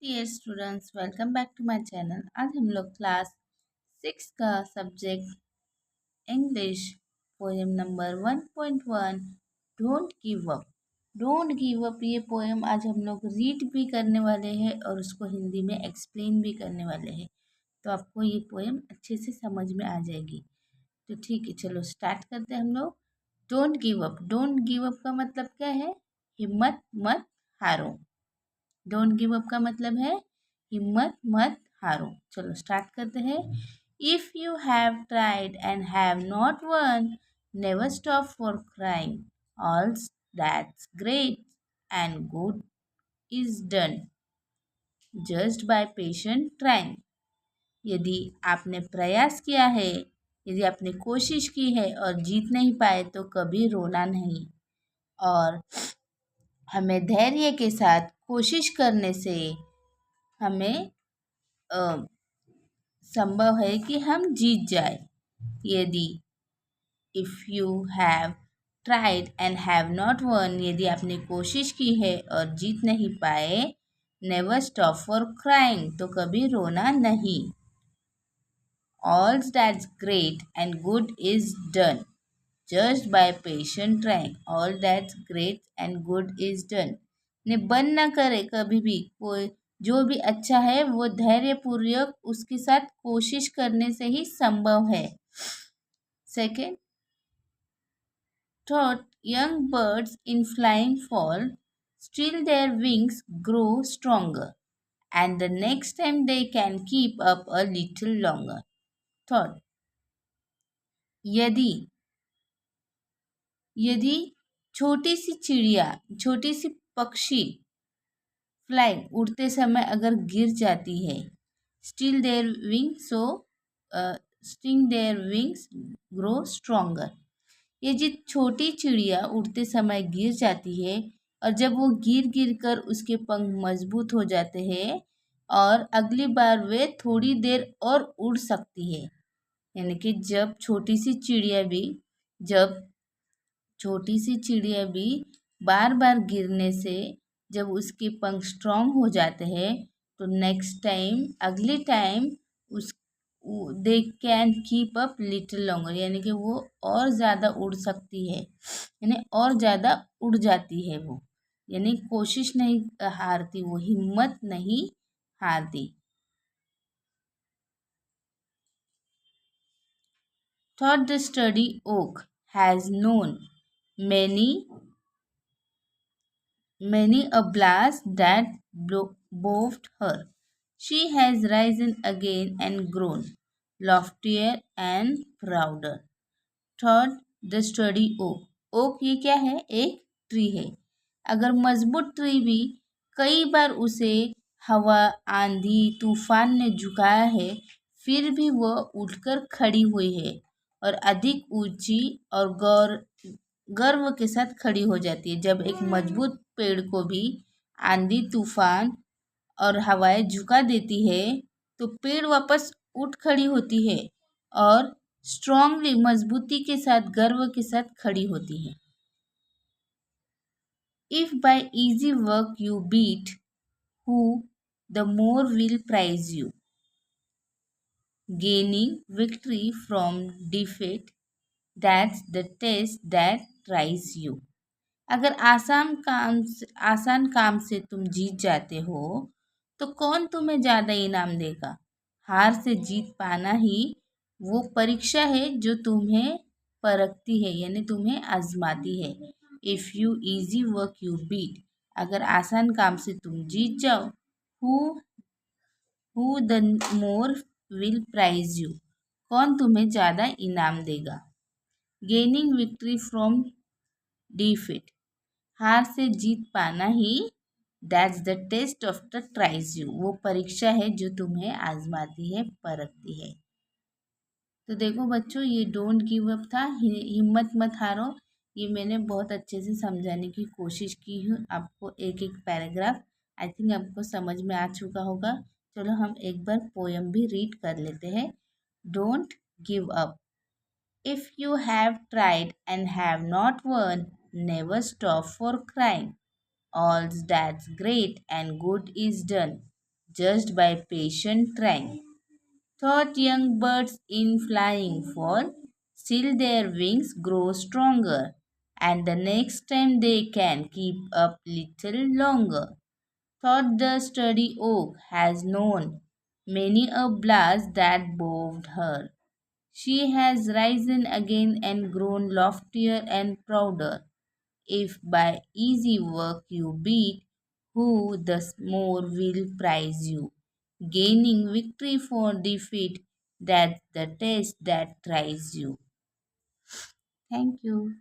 Dear students, welcome back to my channel. आज हम लोग क्लास 6 का subject English poem number 1.1 don't give up. Don't give up ये poem आज हम लोग रीड भी करने वाले हैं और उसको हिंदी में एक्सप्लेन भी करने वाले हैं, तो आपको ये पोएम अच्छे से समझ में आ जाएगी। तो ठीक है, चलो स्टार्ट करते हैं हम लोग। Don't give up. Don't give up का मतलब क्या है? हिम्मत मत हारो। डोंट गिव अप का मतलब है हिम्मत मत हारो। चलो स्टार्ट करते हैं। If you have tried and have not one, never stop for crying, all that's great and good is done just by patient trying. यदि आपने प्रयास किया है, यदि आपने कोशिश की है और जीत नहीं पाए, तो कभी रोना नहीं, और हमें धैर्य के साथ कोशिश करने से हमें संभव है कि हम जीत जाए। यदि if you have tried and have not one, यदि आपने कोशिश की है और जीत नहीं पाए, नेवर स्टॉप फॉर क्राइंग, तो कभी रोना नहीं, all that's great and good is done just by patient trying, all that's great and good is done. ने बंद ना करे कभी भी, कोई जो भी अच्छा है वो धैर्यपूर्वक उसके साथ कोशिश करने से ही संभव है। Second, thought young birds in flying fall, still their wings grow stronger, and the next time they can keep up a little longer. Thought, यदि यदि छोटी सी चिड़िया, छोटी सी पक्षी फ्लाइंग उड़ते समय अगर गिर जाती है, still their wings so sting their wings grow stronger. ये जो छोटी चिड़िया उड़ते समय गिर जाती है, और जब वो गिर गिर कर उसके पंख मजबूत हो जाते हैं, और अगली बार वे थोड़ी देर और उड़ सकती है। यानी कि जब छोटी सी चिड़िया भी बार बार गिरने से जब उसके पंख स्ट्रांग हो जाते हैं, तो नेक्स्ट टाइम, अगले टाइम उस they can keep up little longer, यानी कि वो और ज़्यादा उड़ सकती है, यानी और ज़्यादा उड़ जाती है वो, यानी कोशिश नहीं हारती, वो हिम्मत नहीं हारती। Thought the sturdy oak has known many a blast that bowed her. She has risen again and grown loftier and prouder. Third, the study oak. Oak ये क्या है? एक ट्री है। अगर मजबूत ट्री भी कई बार उसे हवा, आंधी, तूफान ने झुकाया है, फिर भी वह उठकर खड़ी हुई है और अधिक ऊंची और गर्व के साथ खड़ी हो जाती है। जब एक मजबूत पेड़ को भी आंधी, तूफान और हवाएं झुका देती है, तो पेड़ वापस उठ खड़ी होती है और स्ट्रांगली, मजबूती के साथ, गर्व के साथ खड़ी होती है। If by easy work you beat who, the more will prize you, gaining victory from defeat, that's the test that tries you. अगर आसान काम से तुम जीत जाते हो, तो कौन तुम्हें ज़्यादा इनाम देगा? हार से जीत पाना ही वो परीक्षा है जो तुम्हें परखती है, यानी तुम्हें आजमाती है। If you easy work you beat, अगर आसान काम से तुम जीत जाओ, who who the more will prize you, कौन तुम्हें ज़्यादा इनाम देगा? गेनिंग विक्ट्री फ्रॉम डिफीट, हार से जीत पाना ही, that's the test of the tries you, वो परीक्षा है जो तुम्हें आजमाती है, परखती है। तो देखो बच्चों, ये डोंट गिव अप था, हिम्मत मत हारो। ये मैंने बहुत अच्छे से समझाने की कोशिश की हूँ आपको, एक एक पैराग्राफ। आई थिंक आपको समझ में आ चुका होगा। चलो हम एक बार पोएम भी रीड कर लेते हैं। Don't give up. If you have tried and have not one, never stop for crying. All that's great and good is done judged by patient trying. Thought young birds in flying fall, still their wings grow stronger, and the next time they can keep up little longer. Thought the sturdy oak has known many a blast that bowed her. She has risen again and grown loftier and prouder. If by easy work you beat, who the more will prize you? Gaining victory for defeat, that's the test that tries you. Thank you.